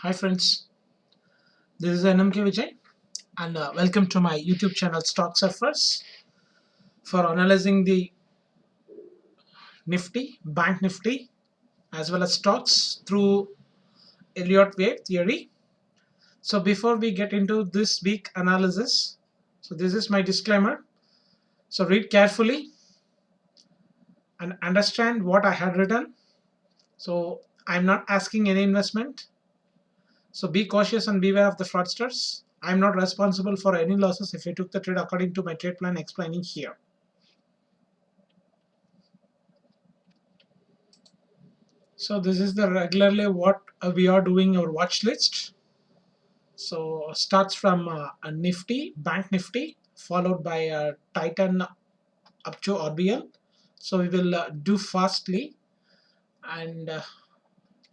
Hi friends, this is NMK Vijay and welcome to my YouTube channel Stock Surfers for analyzing the Nifty, Bank Nifty as well as stocks through Elliott Wave theory. So before we get into this week analysis, so this is my disclaimer. So read carefully and understand what I had written. So I'm not asking any investment. So be cautious and beware of the fraudsters. I'm not responsible for any losses if you took the trade according to my trade plan explaining here. So this is the regularly what we are doing our watch list. So starts from a Nifty, Bank Nifty, followed by a Titan up to RBL. So we will do fastly and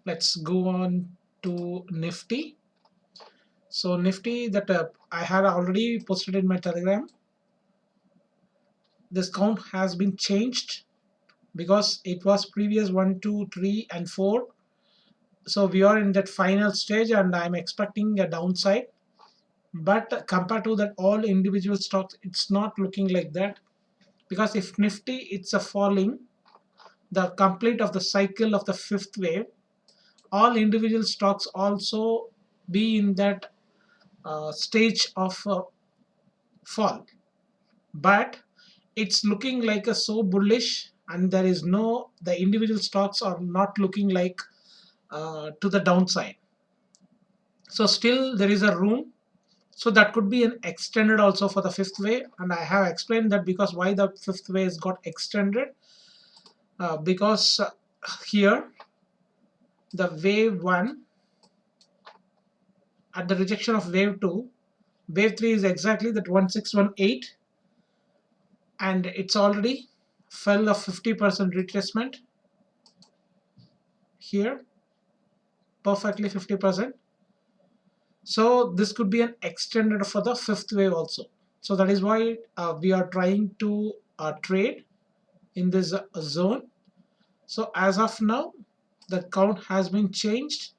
let's go on to Nifty. So Nifty that I had already posted in my Telegram. This count has been changed because it was previous 1, 2, 3 and 4. So we are in that final stage and I'm expecting a downside, but compared to that all individual stocks it's not looking like that, because if Nifty it's a falling the complete of the cycle of the fifth wave, all individual stocks also be in that stage of fall, but it's looking like a so bullish and there is no, the individual stocks are not looking like to the downside. So still there is a room. So that could be an extended also for the fifth wave, and I have explained that because why the fifth wave has got extended, because here the wave 1 at the rejection of wave 2, wave 3 is exactly that 1618, and it's already fell of 50% retracement here, perfectly 50%. So this could be an extended for the fifth wave also. So that is why we are trying to trade in this zone. So as of now the count has been changed.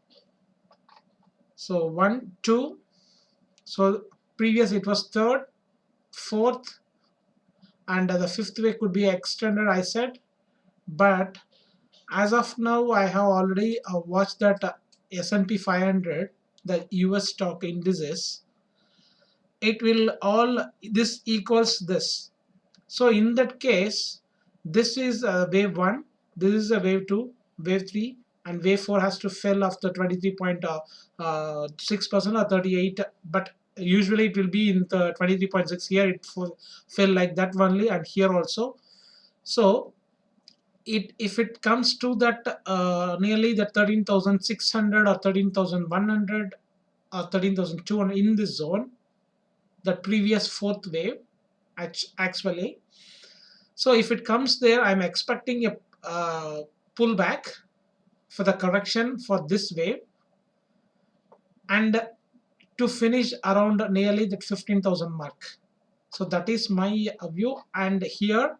So 1, 2, so previous it was third, fourth, and the fifth way could be extended I said, but as of now I have already watched that S&P 500, the US stock indices, it will all this equals this. So in that case, this is wave 1, this is a wave 2, wave 3, and wave 4 has to fell after 23.6% or 38, but usually it will be in the 23.6. Here it fell like that only, and here also. So it, if it comes to that nearly the 13,600 or 13,100 or 13,200 in this zone, the previous fourth wave actually. So if it comes there, I'm expecting a pullback for the correction for this wave, and to finish around nearly that 15,000 mark. So that is my view, and here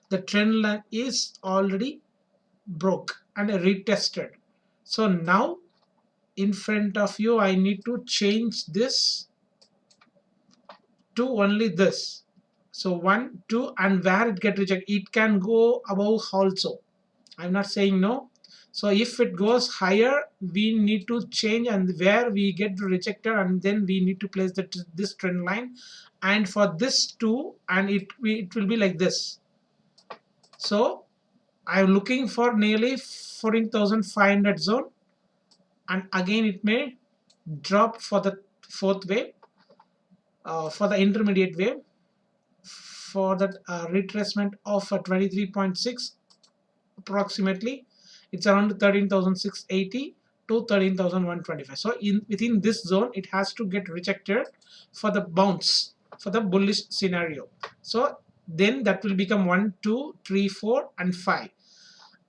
the trend line is already broke and retested. So now in front of you I need to change this to only this. So 1, 2, and where it get rejected, it can go above also. I'm not saying no. So if it goes higher, we need to change, and where we get rejected, and then we need to place this trend line, and for this too, and it will be like this. So I'm looking for nearly 14,500 zone, and again it may drop for the fourth wave, for the intermediate wave, for that retracement of 23.6 approximately. It's around 13,680 to 13,125. So in within this zone it has to get rejected for the bounce, for the bullish scenario. So then that will become 1, 2, 3, 4 and 5,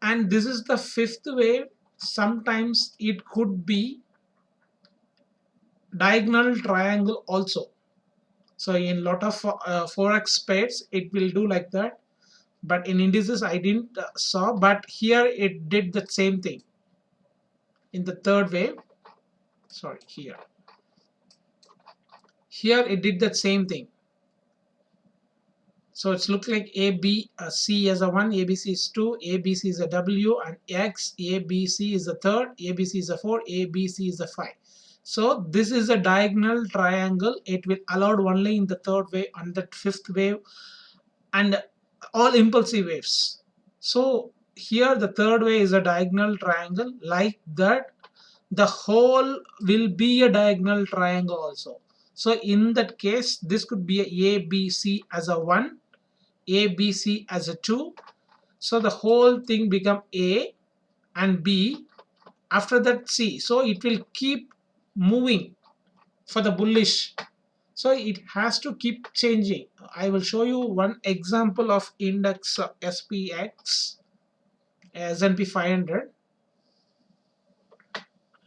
and this is the fifth wave. Sometimes it could be diagonal triangle also. So in lot of forex pairs it will do like that, but in indices I didn't saw, but here it did the same thing in the third wave. sorry, here it did that same thing. So it's look like A, B, C as a 1, A, B, C is 2, A, B, C is a W, and X, A, B, C is a third, A, B, C is a 4, A, B, C is a 5. So this is a diagonal triangle. It will allowed only in the third wave and the fifth wave and all impulsive waves. So here the third wave is a diagonal triangle like that. The whole will be a diagonal triangle also. So in that case, this could be a B, C as a 1, A, B, C as a 2. So the whole thing become A and B. After that C. So it will keep moving for the bullish. So it has to keep changing. I will show you one example of index SPX, S&P 500.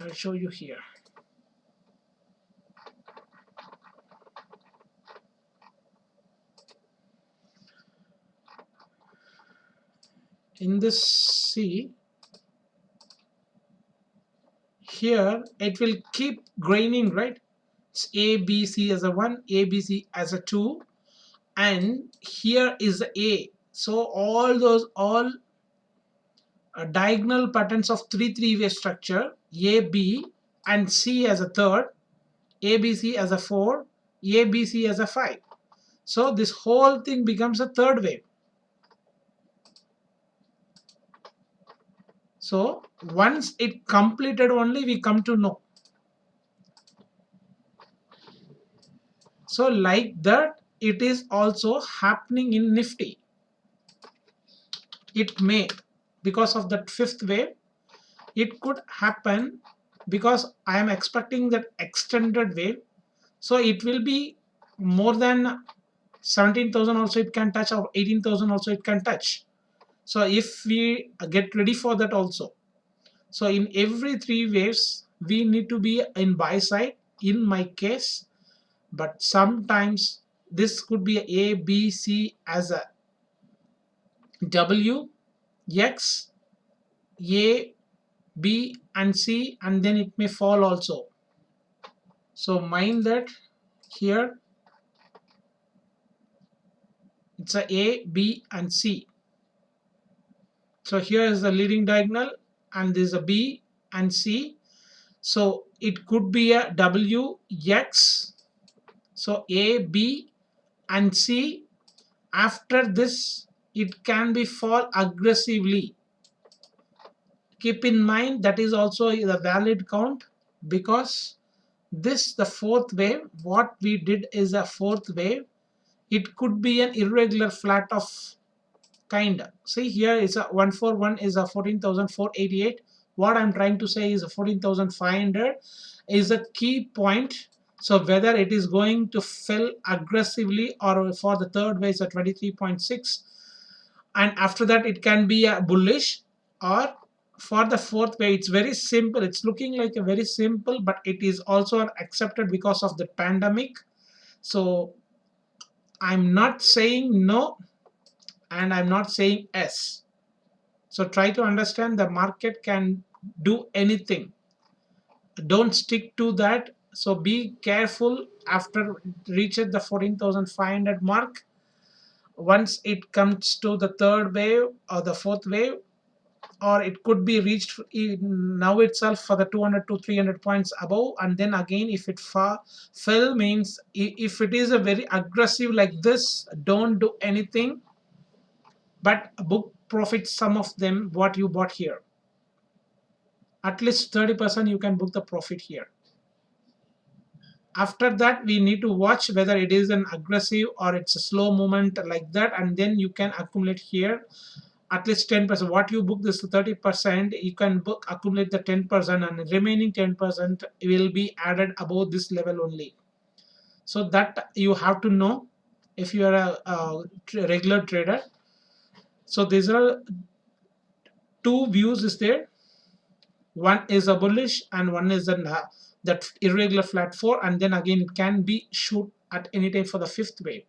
I'll show you here. In this C, here it will keep graining, right? It's A, B, C as a 1, A, B, C as a 2, and here is A. So all diagonal patterns of three-way structure, A, B, and C as a third, A, B, C as a 4, A, B, C as a 5. So this whole thing becomes a third wave. So once it completed only we come to know. So like that it is also happening in Nifty. It may, because of that fifth wave, it could happen because I am expecting that extended wave. So it will be more than 17,000 also it can touch, or 18,000 also it can touch. So if we get ready for that also. So in every three waves we need to be in buy side in my case, but sometimes this could be A, B, C as a W, X, A, B and C, and then it may fall also. So mind that here it's a B and C. So here is the leading diagonal and this is a B and C. So it could be a W, X. So A, B and C. After this it can be fall aggressively. Keep in mind that is also the valid count, because this the fourth wave, what we did is a fourth wave. It could be an irregular flat of kind. See here is a 141 is a 14,488. What I'm trying to say is a 14,500 is a key point. So whether it is going to fill aggressively, or for the third wave is a 23.6, and after that it can be a bullish, or for the fourth wave it's very simple. It's looking like a very simple, but it is also accepted because of the pandemic. So I'm not saying no and I'm not saying yes. So try to understand the market can do anything. Don't stick to that. So be careful after reaches the 14,500 mark. Once it comes to the third wave or the fourth wave, or it could be reached now itself for the 200 to 300 points above, and then again if it fell, means if it is a very aggressive like this, don't do anything but book profit some of them what you bought here. At least 30% you can book the profit here. After that we need to watch whether it is an aggressive or it's a slow movement like that, and then you can accumulate here at least 10%. What you book this 30%, you can book accumulate the 10%, and the remaining 10% will be added above this level only. So that you have to know if you are a regular trader. So these are two views is there. One is a bullish and one is an that irregular flat 4, and then again it can be shoot at any time for the fifth wave,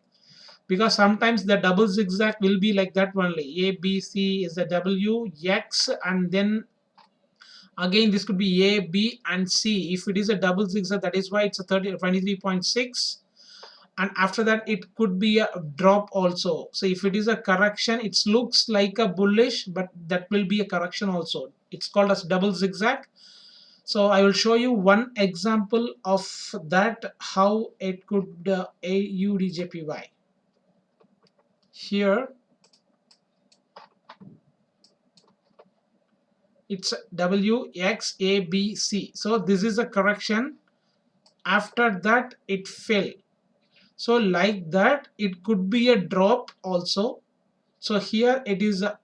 because sometimes the double zigzag will be like that only. A, B, C is a W, X, and then Again, this could be A, B, and C. If it is a double zigzag, that is why it's a 23.6. And after that, it could be a drop also. So if it is a correction, it looks like a bullish, but that will be a correction also. It's called as double zigzag. So I will show you one example of that, how it could AUDJPY. Here it's WXABC. So this is a correction. After that, it fell. So like that, it could be a drop also. So here it is a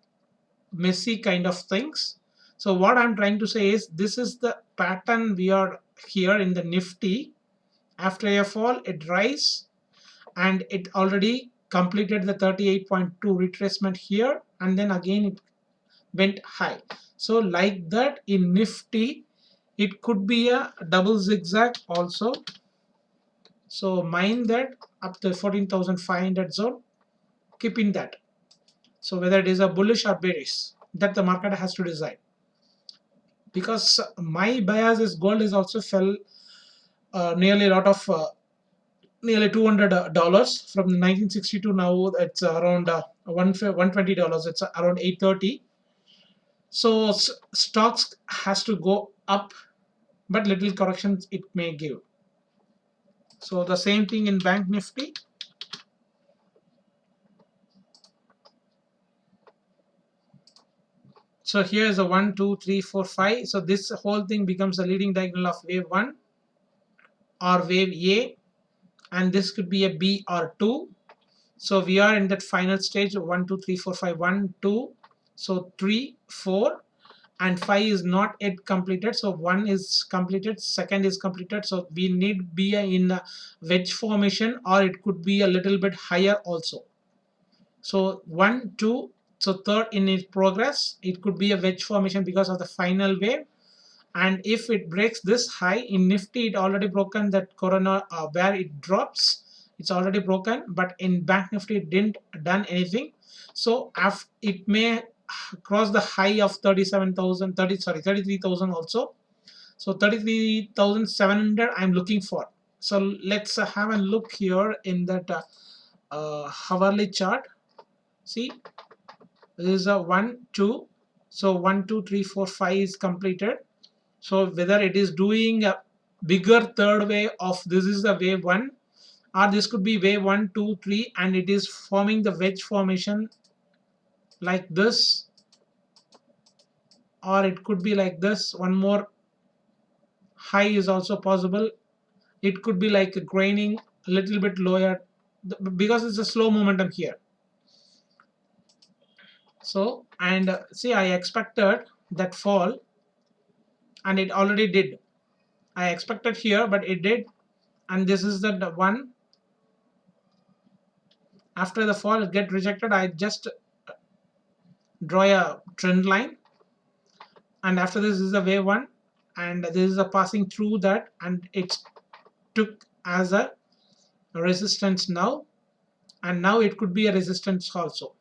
messy kind of things. So what I'm trying to say is, this is the pattern we are here in the Nifty. After a fall, it rise, and it already completed the 38.2 retracement here, and then again it went high. So like that, in Nifty, it could be a double zigzag also. So mind that up to 14,500 zone, keep in that. So whether it is a bullish or bearish, that the market has to decide. Because my bias is gold is also fell nearly a lot of nearly $200 from 1962. Now it's around $120. It's around 830. So stocks has to go up, but little corrections it may give. So the same thing in Bank Nifty. So here is a 1, 2, 3, 4, 5. So this whole thing becomes a leading diagonal of wave 1 or wave A, and this could be a B or 2. So we are in that final stage of 1, 2, 3, 4, 5, 1, 2. So 3, 4, and 5 is not yet completed. So 1 is completed, second is completed. So we need be in a wedge formation, or it could be a little bit higher also. So 1, 2, so third in its progress, it could be a wedge formation because of the final wave. And if it breaks this high in Nifty, it already broken that corona where it drops, it's already broken. But in Bank Nifty, it didn't done anything. So it may cross the high of 33,000 also. So 33,700 I'm looking for. So let's have a look here in that hourly chart. See, this is a 1, 2. So 1, 2, 3, 4, 5 is completed. So whether it is doing a bigger third wave of this is the wave 1, or this could be wave 1, 2, 3, and it is forming the wedge formation like this, or it could be like this. One more high is also possible. It could be like a graining a little bit lower because it's a slow momentum here. So, and see, I expected that fall, and it already did. I expected here, but it did. And this is the one. After the fall it get rejected, I just draw a trend line, and after this is a wave 1, and this is a passing through that, and it took as a resistance now, and now it could be a resistance also.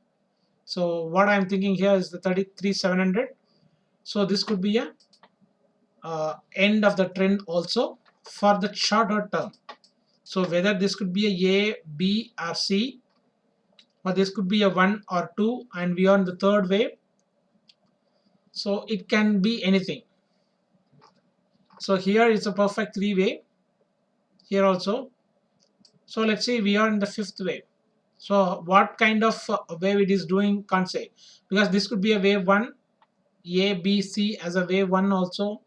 So what I'm thinking here is the 33,700. So this could be a end of the trend also for the shorter term. So whether this could be a B or C, or this could be a 1 or 2, and we are on the third wave. So it can be anything. So here is a perfect 3 wave here also. So let's say we are in the 5th wave. So what kind of wave it is doing, can't say, because this could be a wave 1, A, B, C as a wave 1 also,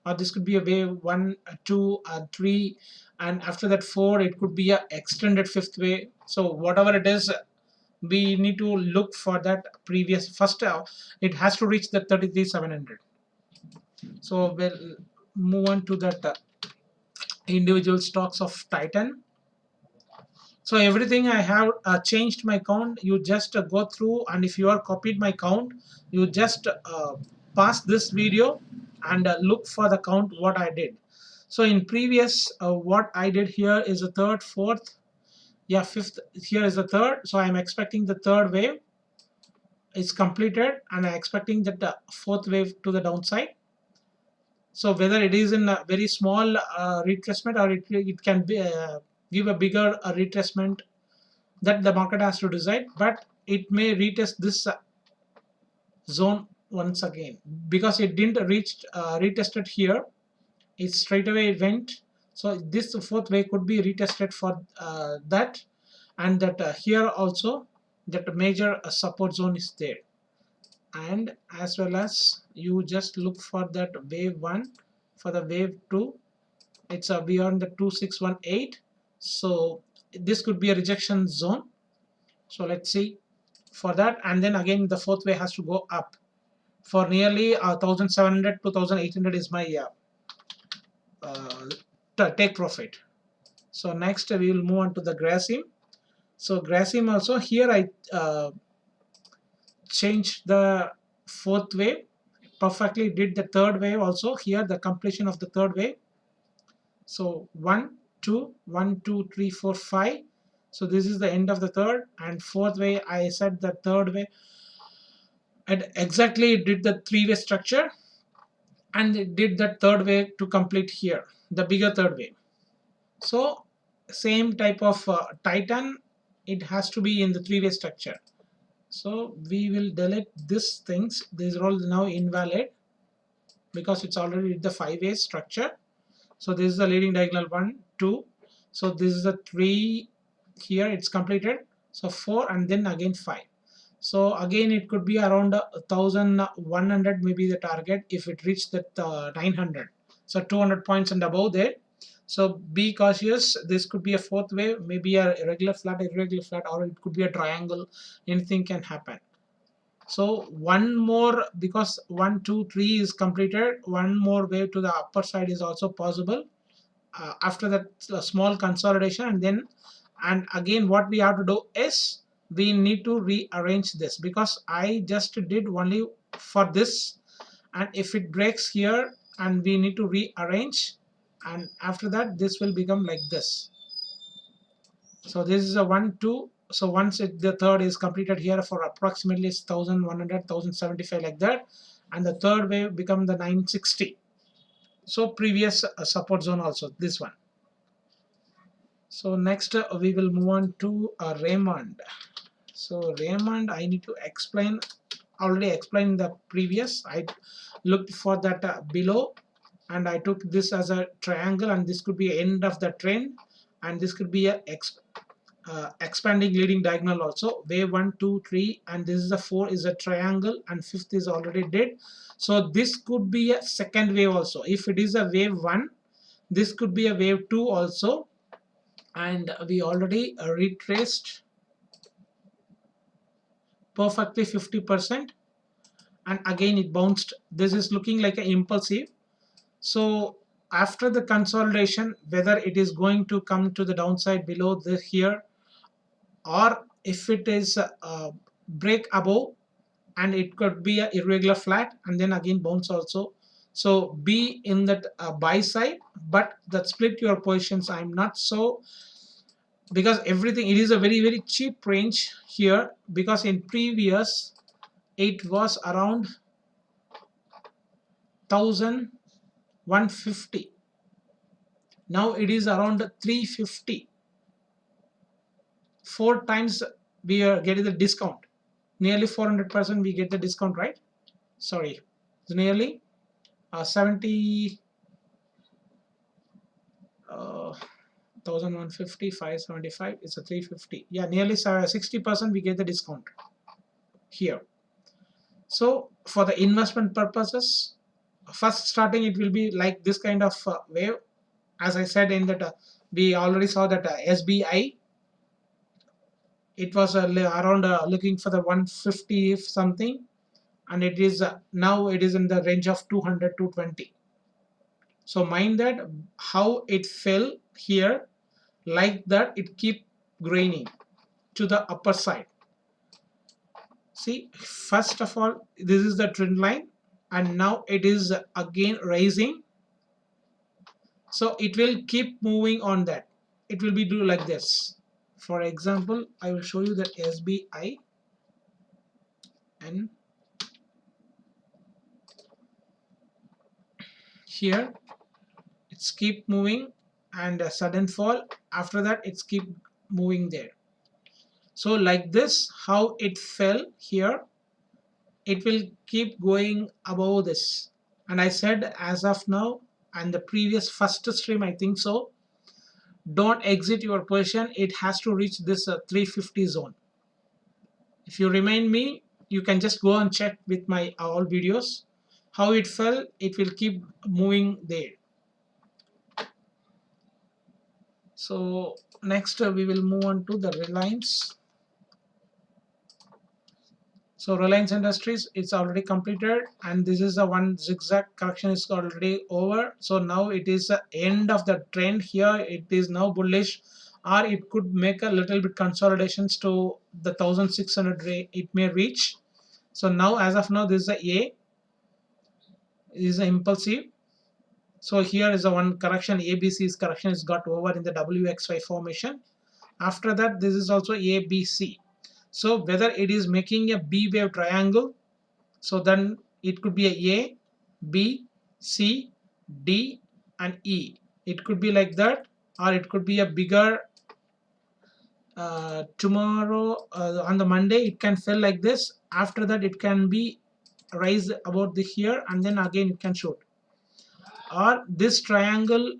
or this could be a wave 1, 2, 3, and after that 4, it could be a extended 5th wave. So whatever it is, we need to look for that previous first. It has to reach the 33,700. So we'll move on to that individual stocks of Titan. So everything I have changed my count. You just go through, and if you are copied my count, you just pass this video and look for the count what I did. So in previous what I did here is a third, fourth, yeah, fifth. Here is the third. So I'm expecting the third wave is completed, and I'm expecting that the fourth wave to the downside. So whether it is in a very small retracement, or it can be give a bigger retracement, that the market has to decide. But it may retest this zone once again, because it didn't reach retested here. It straight away went. So this fourth wave could be retested for that, and that here also that major support zone is there. And as well as you just look for that wave 1. For the wave 2, it's beyond the 2618. So this could be a rejection zone. So let's see for that. And then again the fourth wave has to go up for nearly 1700 to 1800 is my take profit. So next we will move on to the Grasim. So Grasim also, here I changed the fourth wave, perfectly did the third wave also, here the completion of the third wave. So 1 2 1 2 3 4 5. So this is the end of the third, and fourth wave I said the third wave, and exactly it did the three-way structure, and it did that third wave to complete here, the bigger third wave. So same type of Titan, it has to be in the three-way structure. So we will delete these things. These are all now invalid because it's already the five-way structure. So this is the leading diagonal 1 2. So this is the 3 here, it's completed. So 4 and then again 5. So again it could be around 1100 maybe the target if it reached that 900. So 200 points and above there. So be cautious. This could be a fourth wave, maybe a irregular flat, or it could be a triangle. Anything can happen. So one more, because 1 2 3 is completed, one more wave to the upper side is also possible. After that small consolidation, and again what we have to do is we need to rearrange this, because I just did only for this, and if it breaks here, and we need to rearrange, and after that this will become like this. So this is a 1 2. So once the third is completed here for approximately 1100 1075 like that, and the third wave become the 960. So previous support zone also this one. So next we will move on to Raymond. So Raymond, I need to explain, already explained the previous. I looked for that below, and I took this as a triangle, and this could be end of the trend, and this could be a expanding leading diagonal also. Wave 1 2 3, and this is a 4 is a triangle, and fifth is already dead. So this could be a second wave also. If it is a wave 1, this could be a wave 2 also, and we already retraced perfectly 50%, and again it bounced. This is looking like an impulsive. So after the consolidation, whether it is going to come to the downside below the here, or if it is break above, and it could be a irregular flat and then again bounce also. So be in that buy side, but that split your positions, I'm not so, because everything, it is a very cheap range here, because in previous it was around 1150. Now it is around 350. 4 times we are getting the discount, nearly 400% we get the discount, right? Sorry, it's nearly 70 1150 575, it's a 350, yeah, nearly 60% we get the discount here. So for the investment purposes, first starting it will be like this kind of wave. As I said in that we already saw that SBI, it was around looking for the 150 something, and it is now it is in the range of 200 to 20. So mind that how it fell here, like that it keep graining to the upper side. See, first of all, this is the trend line, and now it is again rising. So it will keep moving on that. It will be do like this. For example, I will show you the SBI, and here it's keep moving and a sudden fall. After that it's keep moving there. So like this, how it fell here, it will keep going above this. And I said as of now and the previous first stream, I think so, don't exit your position. It has to reach this 350 zone. If you remind me, you can just go and check with my all videos how it fell. It will keep moving there. So next we will move on to the Reliance. So Reliance Industries, it's already completed, and this is the one zigzag correction is already over. So now it is the end of the trend here. It is now bullish, or it could make a little bit consolidations to the 1600 rate it may reach. So now as of now this is a is a impulsive. So here is a one correction. ABC's correction is got over in the WXY formation. After that this is also ABC. So whether it is making a B wave triangle, so then it could be a B, C, D and E. It could be like that, or it could be a bigger tomorrow on the Monday it can fell like this. After that it can be rise about the here, and then again it can shoot. Or this triangle,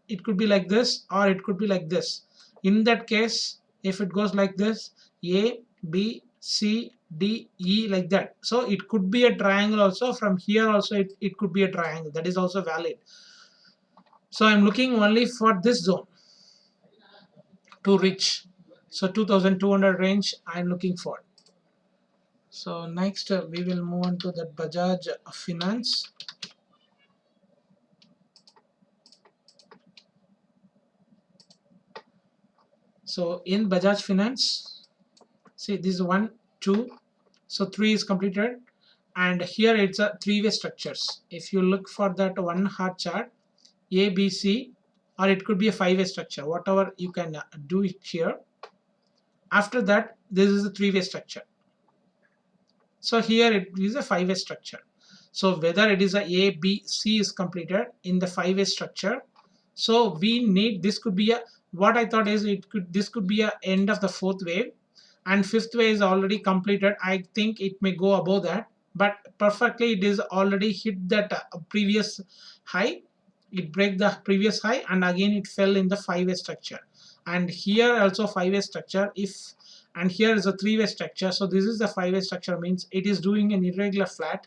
it could be like this, or it could be like this. In that case, if it goes like this, A, B, C, D, E, like that. So it could be a triangle also. From here also it could be a triangle. That is also valid. So I'm looking only for this zone to reach. So 2200 range I'm looking for. So next we will move on to the Bajaj Finance. So in Bajaj Finance, see this is 1, 2, so 3 is completed, and here it's a three-way structures. If you look for that one hard chart, A, B, C, or it could be a five-way structure, whatever you can do it here. After that this is a three-way structure. So here it is a five-way structure. So whether it is a B, C is completed in the five-way structure, so we need, this could be a, what I thought is this could be a end of the fourth wave, and fifth wave is already completed. I think it may go above that, but perfectly it is already hit that previous high. It break the previous high, and again it fell in the five-way structure. And here also five-way structure, if, and here is a three-way structure. So this is the five-way structure, means it is doing an irregular flat.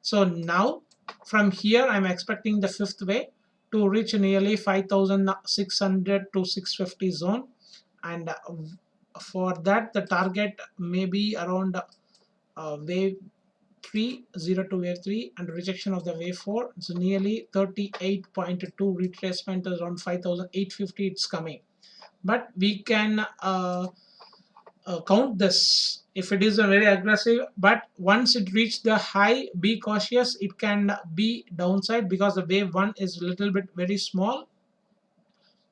So now from here I'm expecting the fifth way to reach nearly 5600 to 650 zone, and for that the target may be around wave 3, 0 to wave 3, and rejection of the wave 4. So nearly 38.2 retracement is around 5850 it's coming. But we can count this if it is a very aggressive, but once it reach the high, be cautious, it can be downside because the wave 1 is a little bit very small.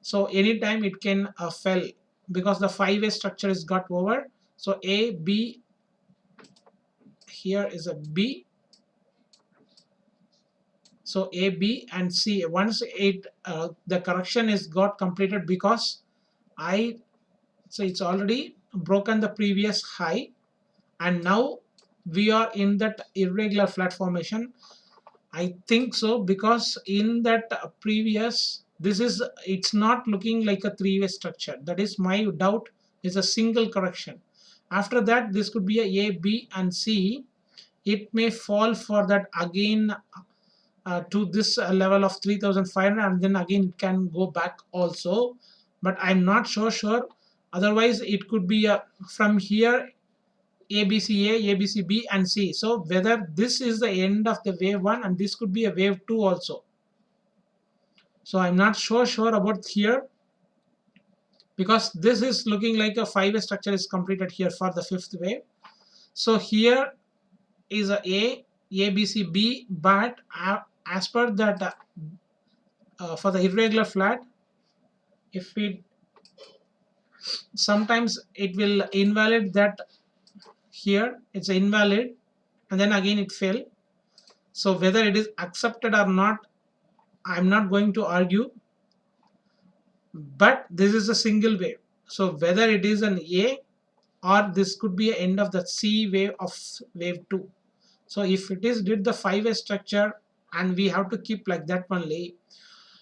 So anytime it can fell because the five-way structure is got over. So A, B, here is a B. So A, B and C, once it the correction is got completed, because so it's already broken the previous high, and now we are in that irregular flat formation. I think so, because in that previous, this is, it's not looking like a three-way structure. That is my doubt, is a single correction. After that this could be a B and C. It may fall for that again to this level of 3500, and then again it can go back also, but I'm not so sure. Otherwise it could be from here ABCA, ABCB and C. So whether this is the end of the wave 1, and this could be a wave 2 also. So I'm not so sure about here, because this is looking like a five-way structure is completed here for the fifth wave. So here is a ABCB, but as per that for the irregular flat, if it sometimes it will invalid that, here it's invalid, and then again it fell. So whether it is accepted or not, I'm not going to argue, but this is a single wave. So whether it is an A, or this could be an end of the C wave of wave 2. So if it is did the 5-way structure, and we have to keep like that only.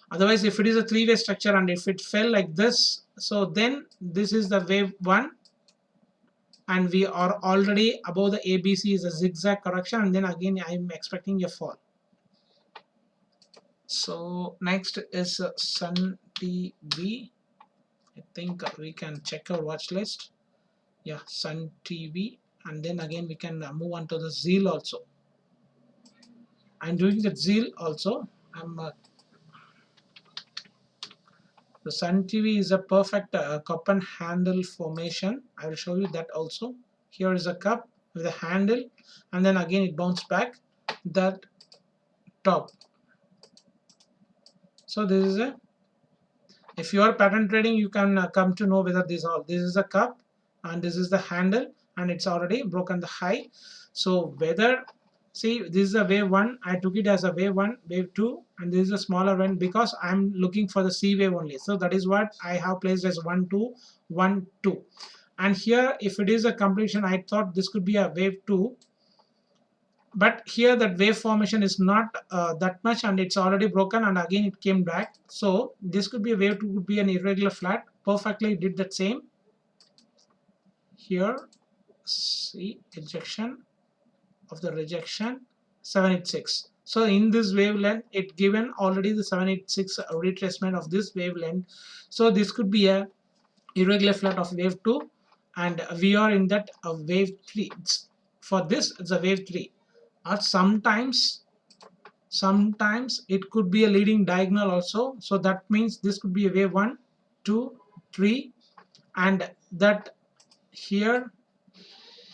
Otherwise, if it is a 3-way structure and if it fell like this, so then this is the wave 1, and we are already above the ABC is a zigzag correction, and then again I'm expecting a fall. So next is Sun TV. I think we can check our watch list. Yeah, Sun TV, and then again we can move on to the Zeal also. I'm doing the Zeal also. The Sun TV is a perfect cup and handle formation. I will show you that also. Here is a cup with a handle, and then again it bounced back that top. So this is a, if you are pattern trading, you can come to know whether this is a cup and this is the handle, and it's already broken the high. So whether, see, this is a wave 1, I took it as a wave 1, wave 2, and this is a smaller one because I'm looking for the C wave only. So that is what I have placed as 1 2 1 2. And here if it is a completion, I thought this could be a wave 2, but here that wave formation is not that much, and it's already broken, and again it came back. So this could be a wave 2, could be an irregular flat. Perfectly did that same. Here see ejection of the rejection 786. So in this wavelength it given already the 786 retracement of this wavelength. So this could be a irregular flat of wave 2, and we are in that wave 3. For this it's a wave 3, or sometimes it could be a leading diagonal also. So that means this could be a wave 1 2 3, and that here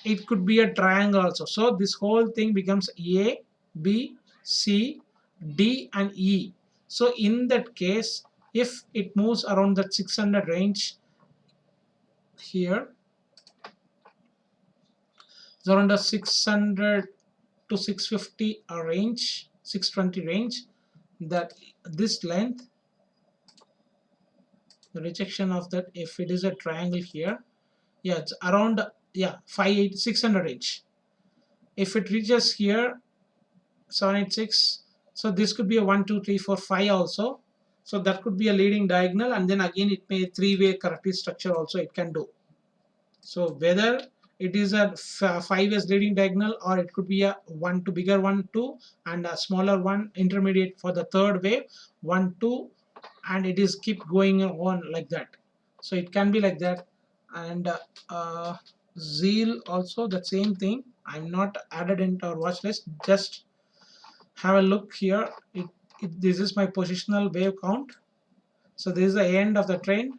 it could be a triangle also. So this whole thing becomes A, B, C, D and E. So in that case, if it moves around that 600 range, here it's around the 600 to 650 range, 620 range, that this length, the rejection of that, if it is a triangle here, yeah, it's around, yeah, 600 range. If it reaches here 786, so this could be a 1 2 3 4 5 also. So that could be a leading diagonal, and then again it may 3-way corrective structure also it can do. So whether it is a 5 as leading diagonal, or it could be a 1 to bigger 1 2 and a smaller one intermediate for the third wave 1 2, and it is keep going on like that. So it can be like that. And Zeal also the same thing. I'm not added into our watch list, just have a look here. This is my positional wave count. So this is the end of the trend.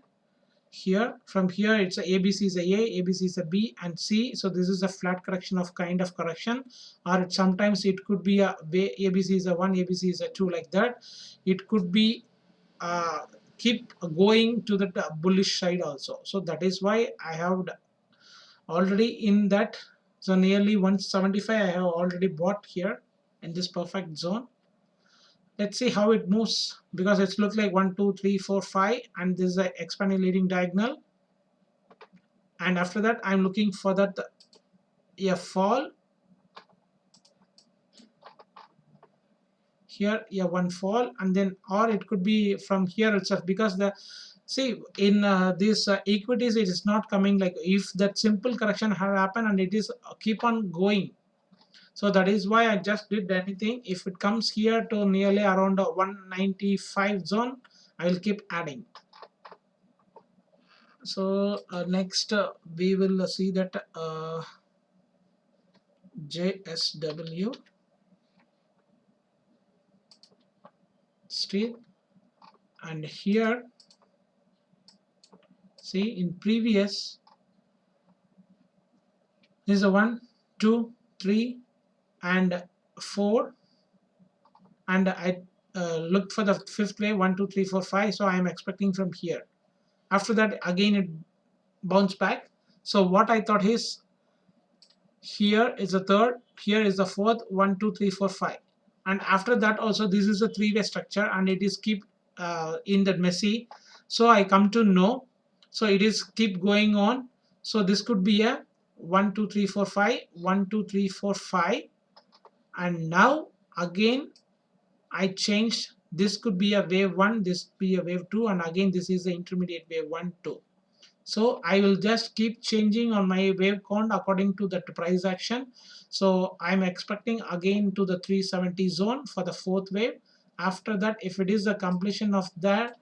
Here from here it's a ABC is a ABC is a B and C. So this is a flat correction of kind of correction, or sometimes it could be a ABC is a 1, ABC is a 2, like that. It could be keep going to the bullish side also. So that is why I have already in that. So nearly 175 I have already bought here in this perfect zone. Let's see how it moves, because it's look like 1 2 3 4 5, and this is a expanding leading diagonal. And after that I'm looking for that a fall here, one fall, and then, or it could be from here itself, because the, see, in this equities it is not coming like if that simple correction had happened and it is keep on going. So that is why I just did anything. If it comes here to nearly around 195 zone, I will keep adding. So next we will see that JSW steel, and here see in previous is a 1 2 3 and 4, and I looked for the fifth wave 1 2 3 4 5. So I am expecting from here. After that again it bounced back. So what I thought is, here is the third, here is the fourth, 1 2 3 4 5. and after that also this is a three-way structure and it is keep in that messy. So I come to know, so it is keep going on. So this could be a 1 2 3 4 5, 1 2 3 4 5, and now again I changed. This could be a wave 1, this be a wave 2, and again this is the intermediate wave 1 2. So I will just keep changing on my wave count according to that price action. So I'm expecting again to the 370 zone for the fourth wave. After that, if it is the completion of that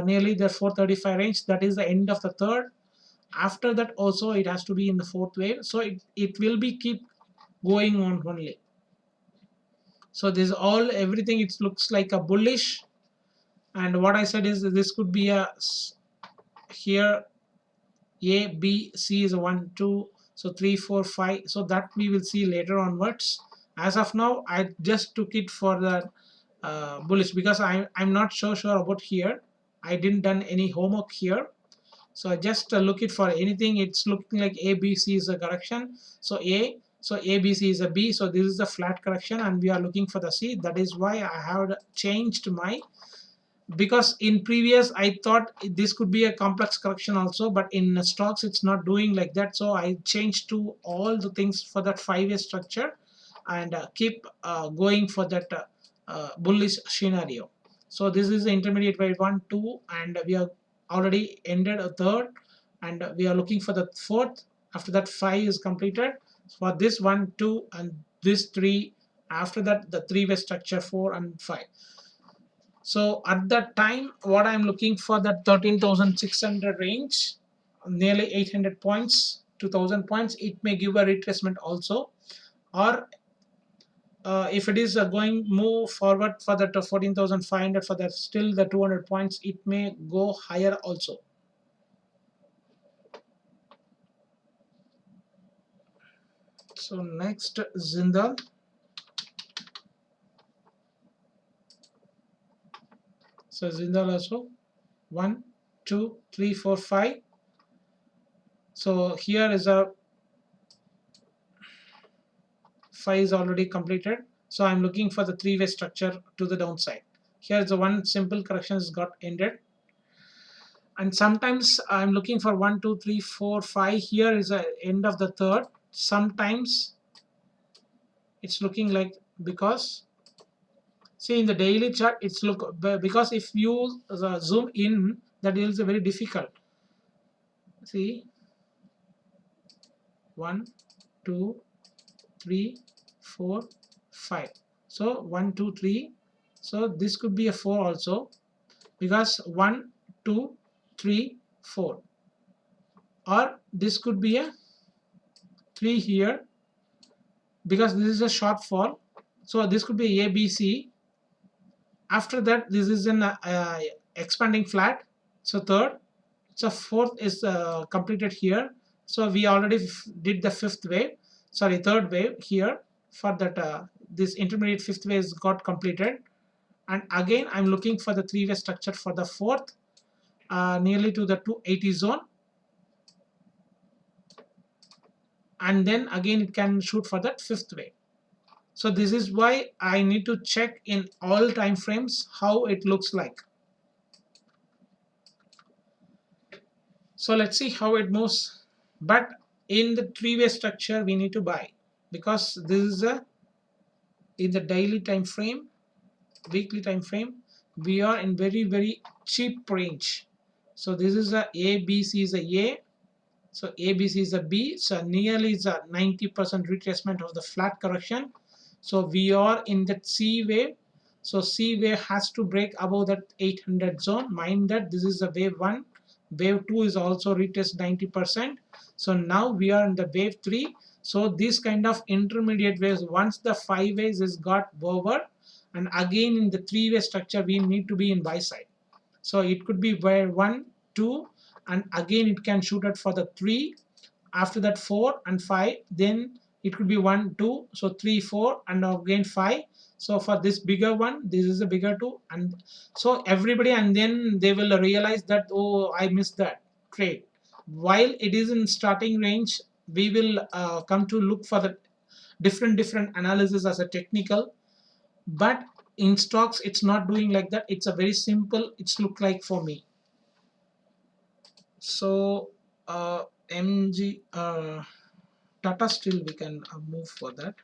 nearly the 435 range, that is the end of the third. After that also it has to be in the fourth wave. So it will be keep going on only. So this all everything, it looks like a bullish. And what I said is this could be a here A, B, C is a 1, 2, so 3, 4, 5. So that we will see later onwards. As of now, I just took it for the bullish because I'm not so sure about here. I didn't done any homework here. So I just look it for anything. It's looking like A, B, C is a correction. So A, B, C is a B. So this is the flat correction and we are looking for the C. That is why I have changed my, because in previous I thought this could be a complex correction also, but in stocks it's not doing like that. So I changed to all the things for that 5-way structure and keep going for that bullish scenario. So this is the intermediate wave 1 2, and we have already ended a third, and we are looking for the fourth. After that 5 is completed for this 1 2 and this 3. After that the 3-way structure 4 and 5. So at that time, what I'm looking for, that 13,600 range, nearly 800 points, 2,000 points, it may give a retracement also. Or if it is going move forward for that 14,500 for that still the 200 points, it may go higher also. So next, Zindal. So Zindal also 1 2 3 4 5. So here is a 5 is already completed. So I'm looking for the 3-way structure to the downside. Here's the one simple correction has got ended. And sometimes I'm looking for 1 2 3 4 5. Here is the end of the third. Sometimes it's looking like, because see in the daily chart it's look, because if you zoom in, that is very difficult. See 1 2 3 4 5. So 1 2 3. So this could be a 4 also, because 1 2 3 4, or this could be a 3 here, because this is a short fall. So this could be A B C. After that this is an expanding flat. So third, so fourth is completed here. So we already did the fifth wave, sorry, third wave here for that this intermediate fifth wave is got completed. And again I'm looking for the 3-way structure for the fourth, nearly to the 280 zone, and then again it can shoot for that fifth wave. So this is why I need to check in all time frames how it looks like. So let's see how it moves. But in the 3-way structure we need to buy, because this is a in the daily time frame, weekly time frame, we are in very cheap range. So this is a ABC is a A. So ABC is a B. So nearly is a 90% retracement of the flat correction. So we are in that C wave. So C wave has to break above that 800 zone. Mind that this is a wave 1. Wave 2 is also retest 90%. So now we are in the wave 3. So this kind of intermediate waves, once the 5 waves is got over, and again in the 3-way structure we need to be in buy side. So it could be where 1 2, and again it can shoot it for the 3. After that 4 and 5, then it could be 1 2, so 3 4 and again 5. So for this bigger one, this is a bigger 2, and so everybody, and then they will realize that, oh, I missed that trade. While it is in starting range, we will come to look for the different analysis as a technical. but in stocks it's not doing like that. It's a very simple, it's look like for me. So mg Tata still we can move for that.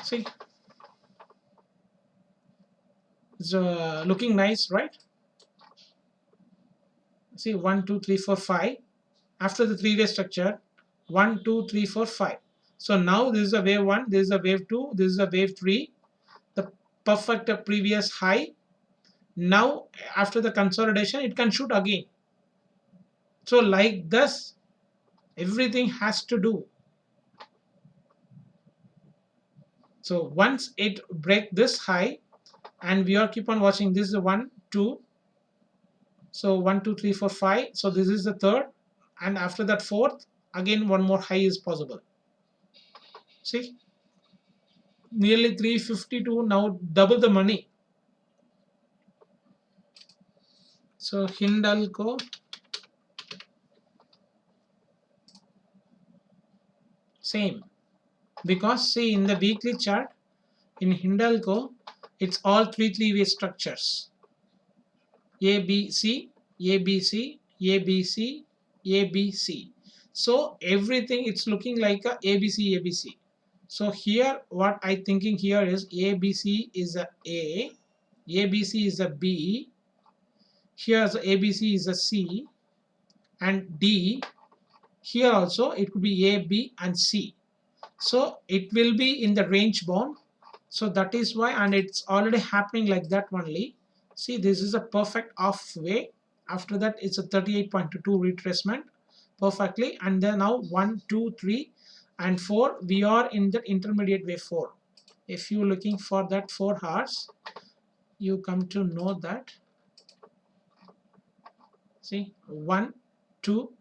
See, it's looking nice, right? See, 1 2 3 4 5 after the three-way structure. 1 2 3 4 5. So now this is a wave 1, this is a wave 2, this is a wave 3, the perfect previous high. Now after the consolidation it can shoot again. So like this everything has to do. So once it break this high, and we are keep on watching, this is a 1 2, so 1 2 3 4 5, so this is the third, and after that fourth, again one more high is possible. See, nearly 352, now double the money. So Hindalco, same, because see in the weekly chart in Hindalco it's all three-way structures. ABC, ABC, ABC, ABC. So everything it's looking like a ABC, ABC. So here what I thinking here is ABC is a A, ABC is a B, here's ABC is a C, and D. Here also it could be A, B, and C. So it will be in the range bound. So that is why, and it's already happening like that only. See, this is a perfect off way. After that it's a 38.22 retracement perfectly, and then now 1 2 3 and 4 we are in the intermediate wave 4. If you looking for that 4 hours, you come to know that. See, 1 2,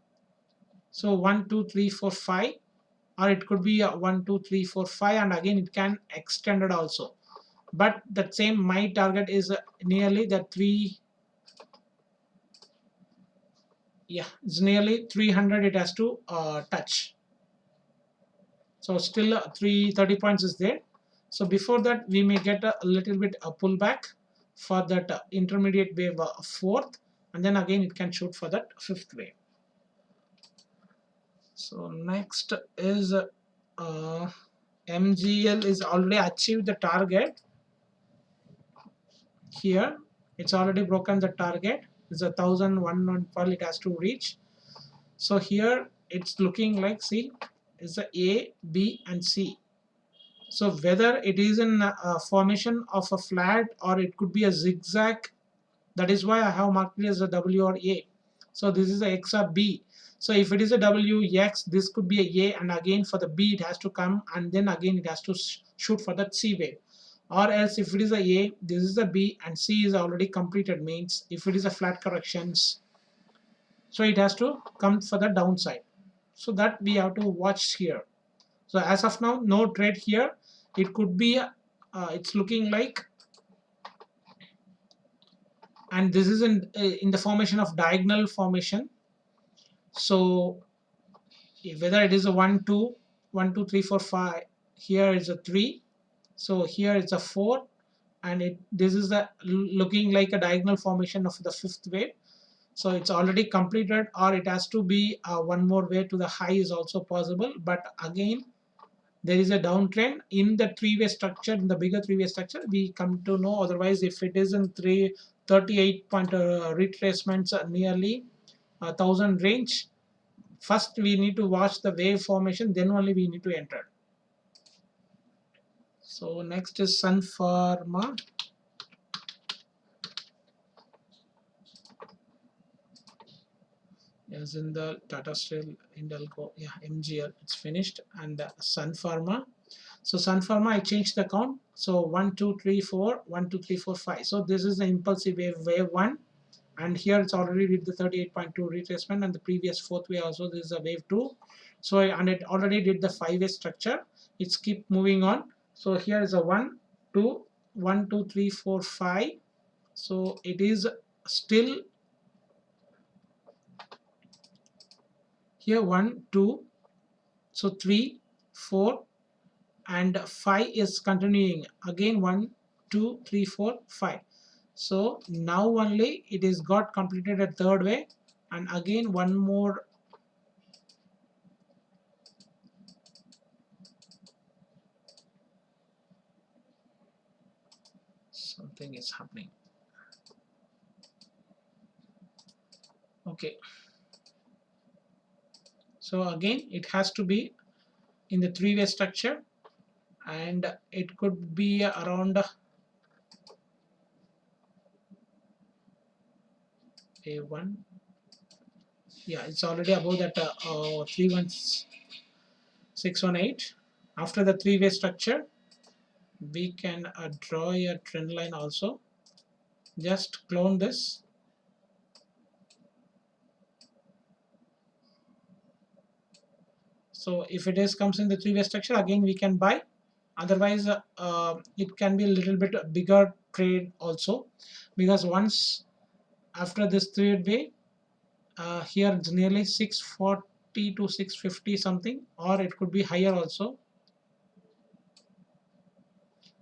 so 1 2 3 4 5, or it could be a 1 2 3 4 5, and again it can extend it also. But the same my target is nearly the 3, yeah, it's nearly 300 it has to touch. So still 330 points is there. So before that we may get a little bit a pullback for that intermediate wave fourth, and then again it can shoot for that fifth wave. So next is MGL is already achieved the target. Here it's already broken the target. It's 1112 it has to reach. So here it's looking like, see, it's a B, and C. So whether it is in a formation of a flat or it could be a zigzag, that is why I have marked it as a W or A. So this is a X or B. So if it is a W, X, this could be a A, and again for the B it has to come, and then again it has to shoot for that C wave. Or else if it is a, this is a B, and C is already completed, means if it is a flat corrections, so it has to come for the downside. So that we have to watch here. So as of now no trade here. It could be it's looking like, and this is in the formation of diagonal formation. So whether it is a 1 2 1 2 3 4 5, here is a 3, so here it's a 4, and this is the looking like a diagonal formation of the fifth wave. So it's already completed, or it has to be one more wave to the high is also possible. But again there is a downtrend in the three-way structure, in the bigger three-way structure we come to know. Otherwise if it is in 338 point retracements nearly 1000 range, first we need to watch the wave formation, then only we need to enter. So next is Sun Pharma. Yes, in the Tata Steel, Hindalco, yeah, MGL, it's finished, and Sun Pharma. So Sun Pharma, I changed the count. So 1 2 3 4 1 2 3 4 5. So this is the impulsive wave 1, and here it's already did the 38.2 retracement, and the previous fourth wave also this is a wave 2. So and it already did the 5-way structure. It's keep moving on. So here is a 1 2 1 2 3 4 5. So it is still here 1 2, so 3 4 and 5 is continuing again, 1 2 3 4 5. So now only it is got completed a third wave, and again one more something is happening. Okay, so again it has to be in the three-way structure, and it could be around a1. Yeah, it's already above that 31618. After the three-way structure, we can draw a trend line also. Just clone this. So if it is comes in the three-way structure, again we can buy. Otherwise, it can be a little bit bigger trade also, because once after this three-way, here it's nearly 640 to 650 something, or it could be higher also.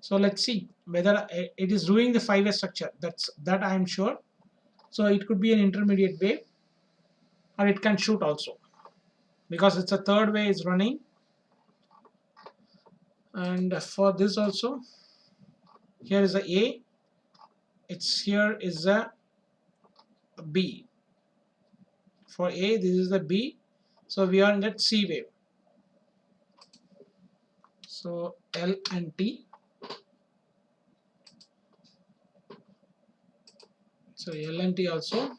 So let's see whether it is doing the five-way structure. That I am sure. So it could be an intermediate wave, or it can shoot also, because it's a third way is running. And for this also, here is a it's here is a B. For A, this is the B, so we are in that C wave. So L and T. So L and T also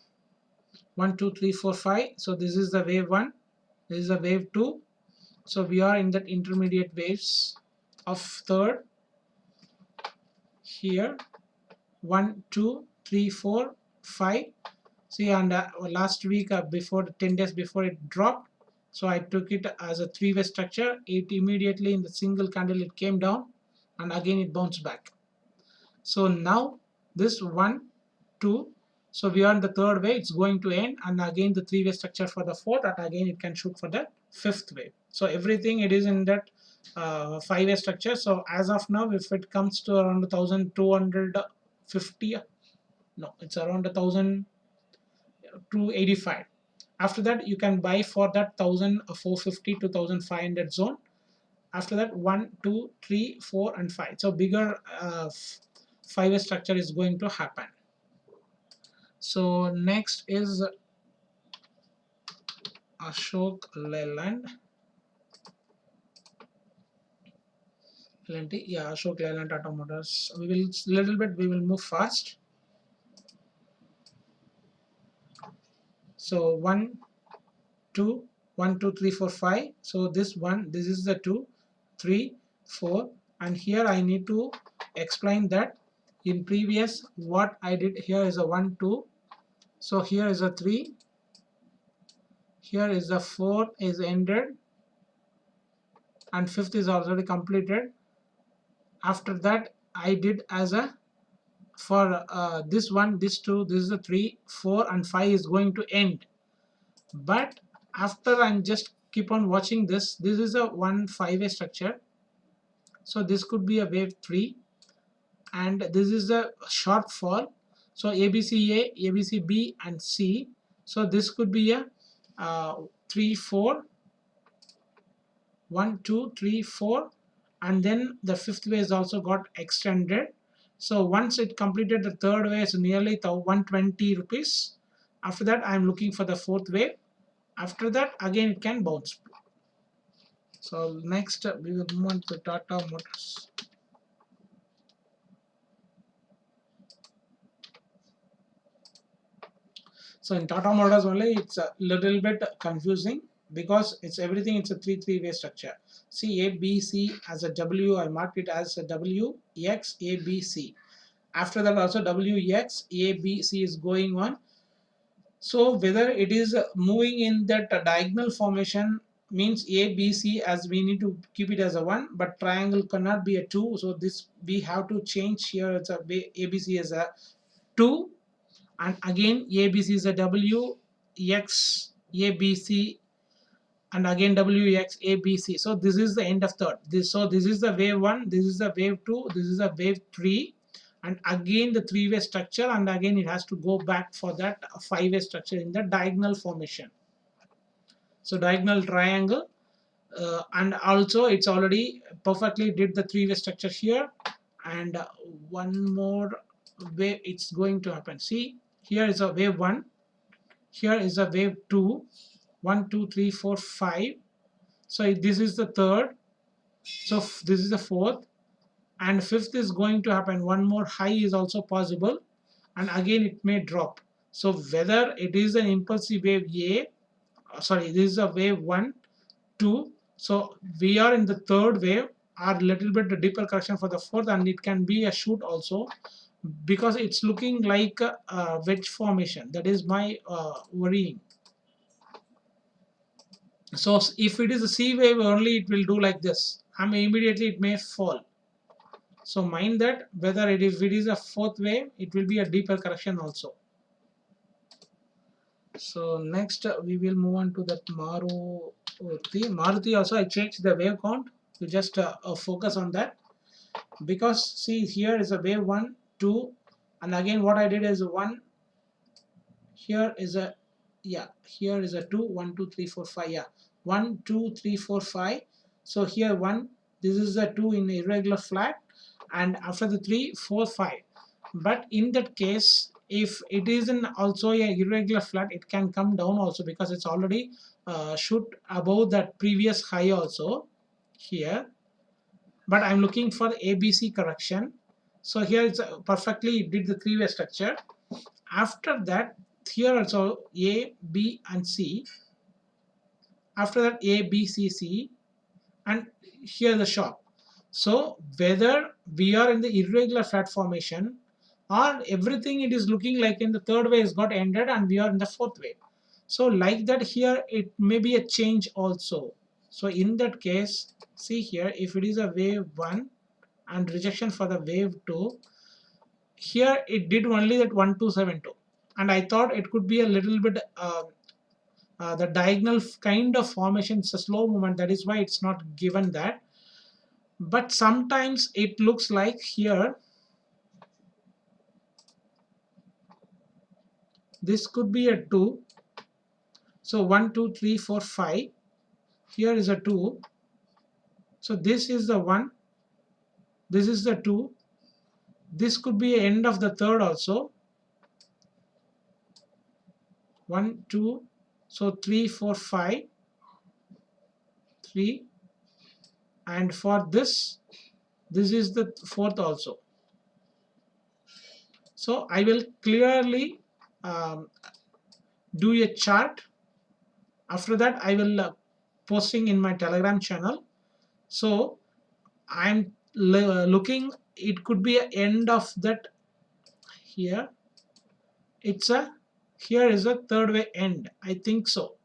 1 2 3 4 5. So this is the wave 1, this is the wave 2. So we are in that intermediate waves of third. Here 1 2 3 4 5. See, and last week before 10 days before it dropped, so I took it as a three-way structure. It immediately in the single candle it came down, and again it bounced back. So now this 1 2, so we are in the third way, it's going to end, and again the three-way structure for the fourth, and again it can shoot for the fifth wave. So everything it is in that five-way structure. So as of now, if it comes to around 1250, no, it's around 1285. After that you can buy for that 1450 to 1500 zone. After that 1 2 3 4 and 5, so bigger five-way structure is going to happen. So next is Ashok Leyland. L&T, yeah, Ashok Leyland Tata Motors. We will little bit, we will move fast. So 1 2 1 2 3 4 5. So this one, this is the 2 3 4, and here I need to explain that in previous what I did. Here is a 1 2, so here is a 3, here is a 4 is ended, and fifth is already completed. After that I did as a for this one, this two, this is a 3 4 and 5 is going to end. But after I'm just keep on watching this is a 1 5-way structure, so this could be a wave 3, and this is a short fall. So ABCA, ABCB and C, so this could be a 3 4 1 2 3 4, and then the fifth way is also got extended. So once it completed the third way, it's nearly 120 rupees. After that I'm looking for the fourth wave. After that again it can bounce. So next we will move on to Tata Motors. So in Tata Motors only it's a little bit confusing, because it's everything, it's a three-way structure. See, A B C as a W, I marked it as a W X A B C. After that also W X A B C is going on. So whether it is moving in that diagonal formation means A B C, as we need to keep it as a 1, but triangle cannot be a 2, so this we have to change. Here it's a ABC as a 2, and again ABC is a W X ABC and again WX ABC. So this is the end of third. This is the wave 1, this is the wave 2, this is the wave 3, and again the three-way structure, and again it has to go back for that five-way structure in the diagonal formation. So diagonal triangle, and also it's already perfectly did the three-way structure here, and one more wave it's going to happen. See, here is a wave 1, here is a wave 2, 1 2 3 4 5. So this is the third, so this is the fourth, and fifth is going to happen. One more high is also possible, and again it may drop. So whether it is an impulsive wave A, sorry, this is a wave 1 2, so we are in the third wave, or little bit deeper correction for the fourth, and it can be a shoot also, because it's looking like a wedge formation. That is my worrying. So if it is a C wave only, it will do like this, and immediately it may fall. So mind that whether if it is a fourth wave, it will be a deeper correction also. So next we will move on to that Maruti. Maruti also I changed the wave count to just focus on that, because see, here is a wave 1 2, and again what I did is 1, here is a, yeah, here is a 2 1 2 3 4 5, yeah, 1 2 3 4 5. So here 1, this is a 2 in irregular flat, and after the 3 4 5. But in that case, if it is in also a irregular flat, it can come down also, because it's already shoot above that previous high also here. But I'm looking for the ABC correction. So here it's perfectly, it did the three-way structure. After that, here also A, B, and C. After that, A, B, C, C, and here the shop. So whether we are in the irregular flat formation, or everything it is looking like in the third wave has got ended and we are in the fourth wave. So like that, here it may be a change also. So in that case, see here, if it is a wave 1 and rejection for the wave 2, here it did only that 1272, and I thought it could be a little bit the diagonal kind of formation. It's a slow movement, that is why it's not given that. But sometimes it looks like here this could be a 2. So 1 2 3 4 5, here is a 2. So this is the 1, this is the 2, this could be end of the third also, 1 2, so 3 4 5 3, and for this is the fourth also. So I will clearly do a chart. After that I will posting in my Telegram channel. So I'm looking, it could be a end of that. Here it's a, here is a third way end, I think so.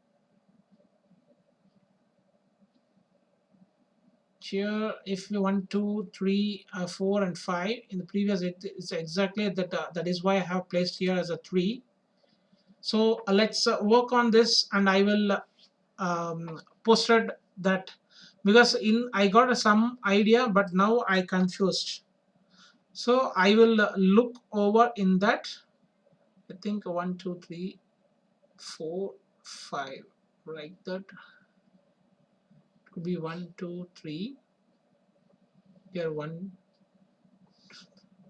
Here if you 1 2 3 4 and 5 in the previous, it's exactly that, that is why I have placed here as a 3. So let's work on this, and I will posted that, because in I got some idea, but now I confused. So I will look over in that. I think 1 2 3 4 5, like that. It could be 1 2 3, here 1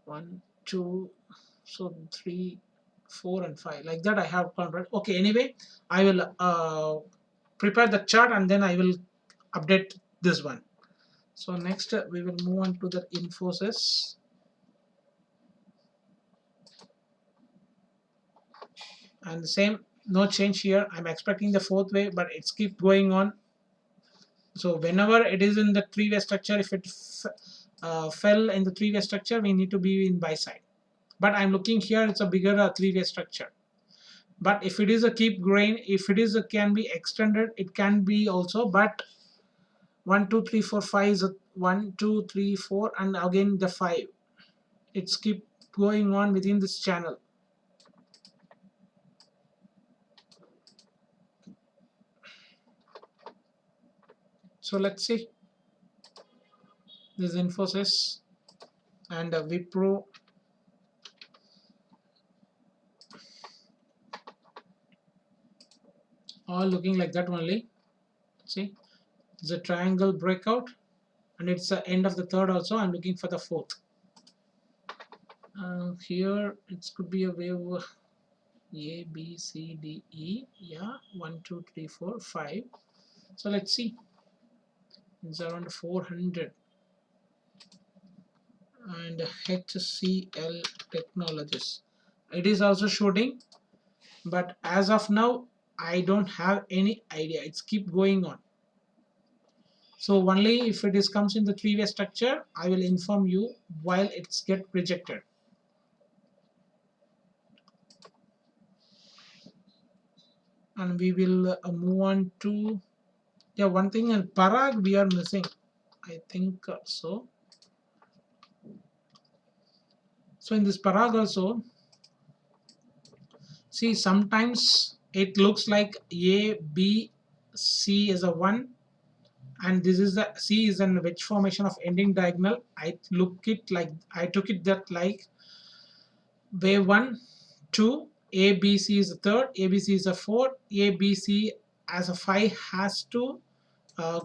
1 2, so 3 4 and 5, like that I have counted. Okay, anyway, I will prepare the chart, and then I will update this one. So next we will move on to the Infosys. And the same, no change here. I'm expecting the fourth wave, but it's keep going on. So whenever it is in the three-way structure, if it fell in the three-way structure, we need to be in buy side. But I'm looking here, it's a bigger three-way structure. But if it is a keep growing, if it is a can be extended, it can be also. But 1 2 3 4 5 is a 1 2 3 4, and again the 5. It's keep going on within this channel. So let's see, this Infosys and Wipro, all looking like that only. See, it's a triangle breakout, and it's the end of the third also. I'm looking for the fourth. Here it could be a wave A, B, C, D, E. Yeah, 1, 2, 3, 4, 5. So let's see. It's around 400. And HCL Technologies. It is also shooting, but as of now, I don't have any idea. It's keep going on. So only if it is comes in the three-way structure, I will inform you while it's get rejected. And we will move on to, yeah, one thing, and Parag we are missing, I think so. So in this Parag also, see, sometimes it looks like A, B, C is a 1, and this is the C is an wedge formation of ending diagonal. I took it that like wave 1, 2, ABC is a third, ABC is a 4, ABC as a 5 has to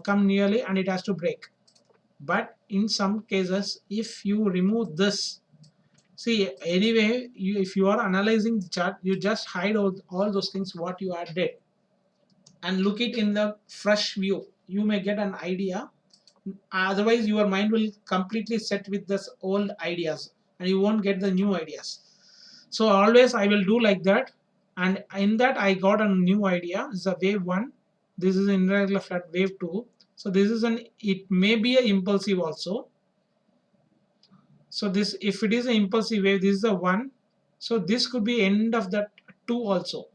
come nearly and it has to break. But in some cases, if you remove this, see, anyway, if you are analyzing the chart, you just hide all those things what you are did and look it in the fresh view. You may get an idea. Otherwise, your mind will completely set with this old ideas and you won't get the new ideas. So always I will do like that, and in that I got a new idea. It's a wave 1. This is an irregular flat wave 2. So this is it may be a impulsive also. So this, if it is an impulsive wave, this is a 1. So this could be end of that 2 also.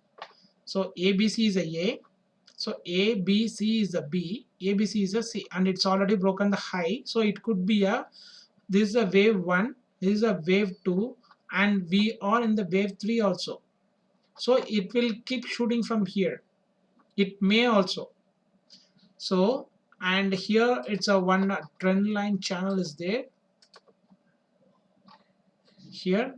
So ABC is a. So ABC is a B, ABC is a C, and it's already broken the high. So it could be this is a wave 1, this is a wave 2, and we are in the wave 3 also. So it will keep shooting from here. It may also. So, and here it's a one trend line channel is there here.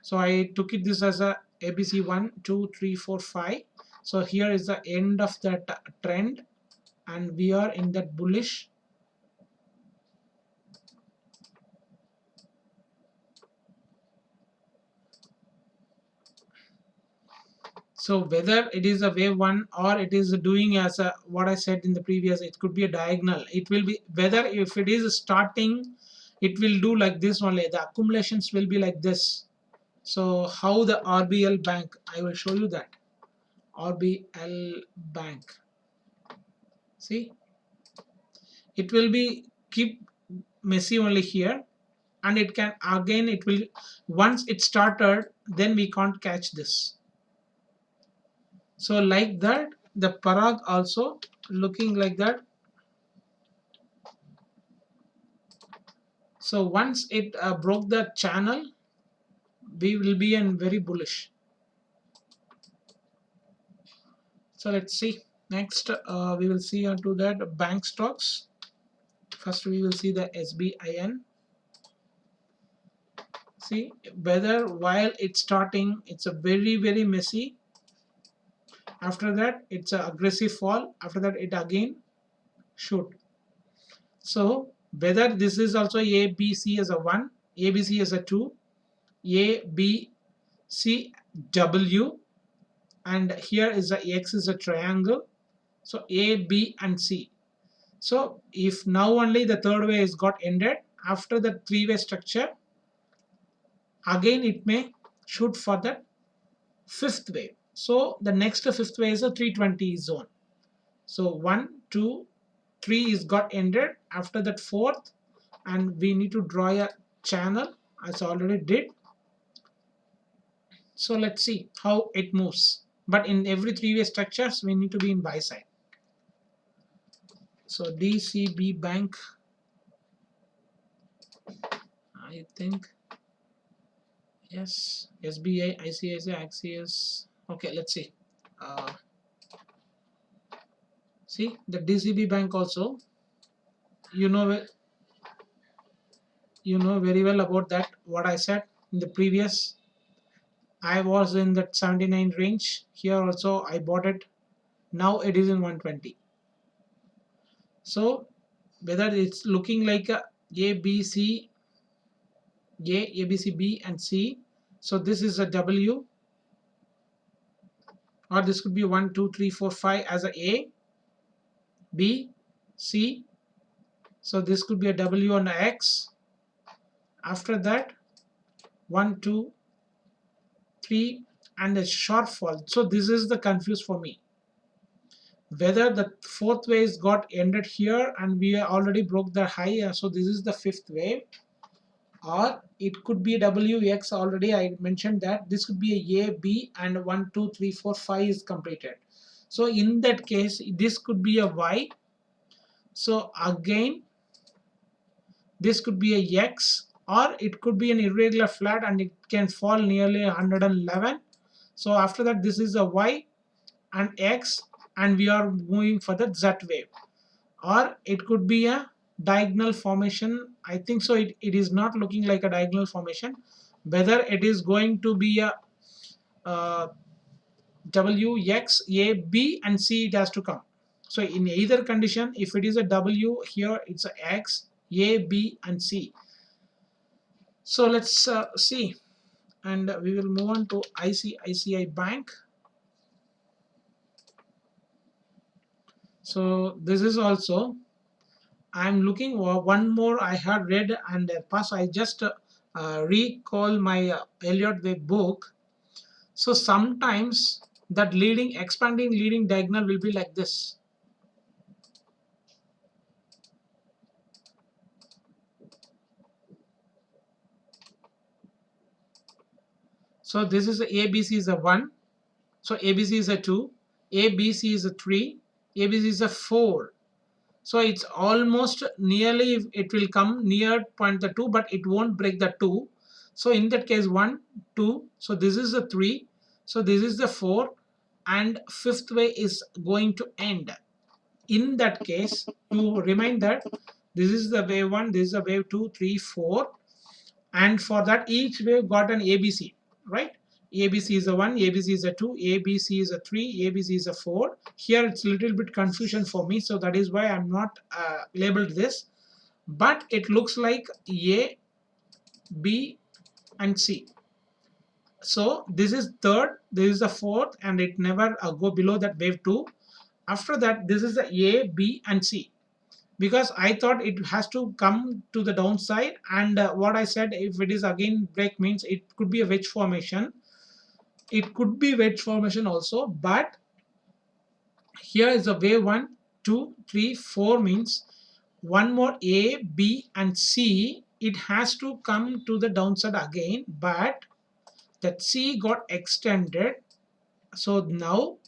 So I took it this as a ABC 1, 2, 3, 4, 5. So here is the end of that trend, and we are in that bullish. So whether it is a wave 1 or it is doing as a, what I said in the previous, it could be a diagonal. It will be, whether if it is starting, it will do like this only. The accumulations will be like this. So how the RBL bank, I will show you that. RBL bank. See, it will be keep messy only here, and it can again, it will, once it started, then we can't catch this. So like that, the Parag also looking like that. So once it broke the channel, we will be in very bullish. So let's see. Next, we will see onto that bank stocks. First, we will see the SBIN. See, whether while it's starting, it's a very messy. After that, it's an aggressive fall. After that, it again shoot. So whether this is also ABC as a 1, ABC as a 2, A, B, C, W, and here is a X is a triangle. So A, B, and C. So if now only the third way is got ended, after the three-way structure, again it may shoot for the fifth wave. So the next fifth wave is a 320 zone. So 1, 2, 3 is got ended. After that fourth, and we need to draw a channel as I already did. So let's see how it moves. But in every three-way structures, we need to be in buy side. So DCB Bank, I think, yes, SBI, ICICI, Axios. Okay, let's see. See the DCB Bank also, you know, you know very well about that. What I said in the previous, I was in that 79 range. Here also I bought it. Now it is in 120. So whether it's looking like a B C A B C B and C, so this is a W, or this could be 1 2 3 4 5 as a B C. So this could be a W and a X. After that 1 2 3 and a short fall. So this is the confuse for me, whether the fourth wave got ended here and we already broke the high, so this is the fifth wave, or it could be WX. Already I mentioned that this could be a B and 1 2 3 4 5 is completed. So in that case this could be a Y. So again this could be a X, or it could be an irregular flat and it can fall nearly 111. So after that this is a Y and X, and we are moving for the Z wave, or it could be a diagonal formation. I think so it is not looking like a diagonal formation, whether it is going to be a W X A B and C, it has to come. So in either condition, if it is a W here, it's a X A B and C. So let's see, and we will move on to ICICI Bank. So this is also, I'm looking one more I had read and past. I just recall my Elliott Wave book. So sometimes that leading expanding leading diagonal will be like this. So this is a ABC is a 1. So ABC is a 2. ABC is a 3. ABC is a 4. So it's almost nearly, it will come near point the 2, but it won't break the 2. So in that case 1 2, so this is the 3, so this is the 4, and fifth way is going to end. In that case you remind that this is the wave 1, this is the wave 2 3 4, and for that each wave got an ABC, right? ABC is a 1, ABC is a 2, ABC is a 3, ABC is a 4. Here it's a little bit confusion for me, so that is why I'm not labeled this, but it looks like A, B and C. So this is third, this is the fourth, and it never go below that wave 2. After that this is the A, B and C, because I thought it has to come to the downside, and what I said, if it is again break means it could be a wedge formation. It could be wedge formation also, but here is a wave 1 2 3 4 means one more A, B and C. It has to come to the downside again, but that C got extended. So now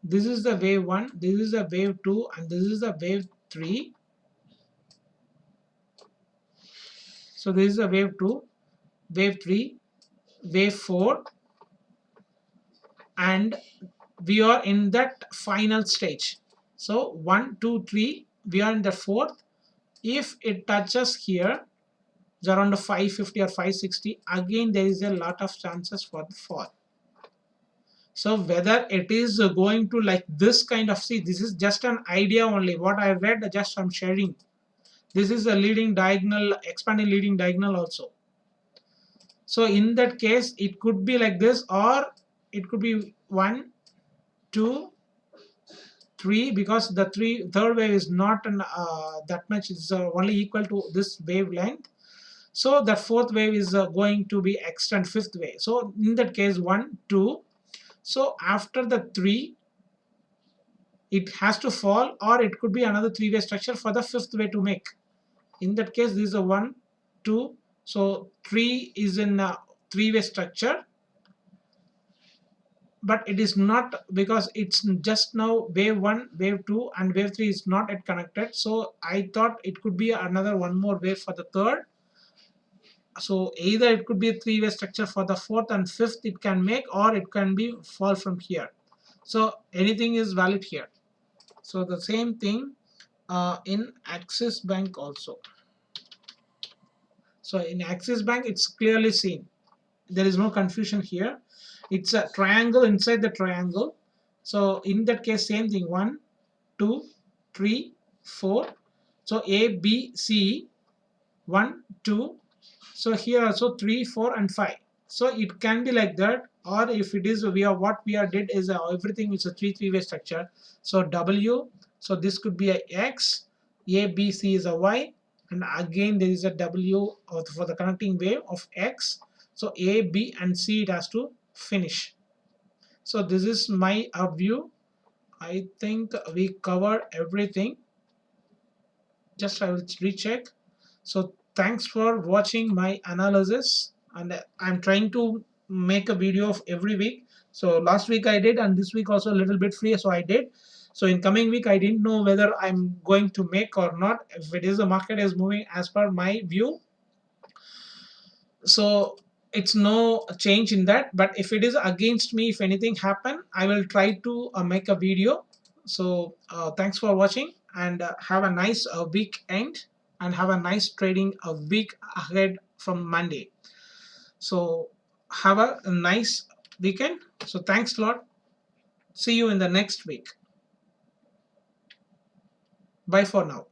this is the wave 1, this is the wave 2, and this is the wave 3. So this is a wave 2, wave 3, wave 4, and we are in that final stage. So 1 2 3, we are in the fourth. If it touches here around 550 or 560, again there is a lot of chances for the fall. So whether it is going to like this kind of, see, this is just an idea only, what I read, just I'm sharing. This is a leading diagonal, expanding leading diagonal also. So in that case it could be like this, or it could be 1 2 3, because the third wave is not that much, it's only equal to this wavelength. So the fourth wave is going to be extend fifth wave. So in that case 1 2, so after the 3 it has to fall, or it could be another three-way structure for the fifth way to make. In that case this is a 1 2, so 3 is in a three-way structure, but it is not, because it's just now wave 1 wave 2 and wave 3 is not yet connected. So I thought it could be another one more wave for the third. So either it could be a three-way structure for the fourth and fifth it can make, or it can be fall from here. So anything is valid here. So the same thing in Axis Bank also. So in Axis Bank, it's clearly seen. There is no confusion here. It's a triangle inside the triangle. So in that case, same thing. 1, 2, 3, 4. So A, B, C, 1, 2. So here also 3, 4, and 5. So it can be like that, or if it is what we are did is everything is a three-way structure. So W. So this could be a X. A, B, C is a Y, and again there is a W for the connecting wave of X. So A, B, and C it has to finish. So this is my view. I think we covered everything. Just I will recheck. So thanks for watching my analysis, and I'm trying to make a video of every week. So last week I did, and this week also a little bit free, so I did. So in coming week I didn't know whether I'm going to make or not. If it is the market is moving as per my view, so it's no change in that. But if it is against me, if anything happen, I will try to make a video. So thanks for watching, and have a nice weekend, and have a nice trading week ahead from Monday. So have a nice weekend. So thanks a lot. See you in the next week. Bye for now.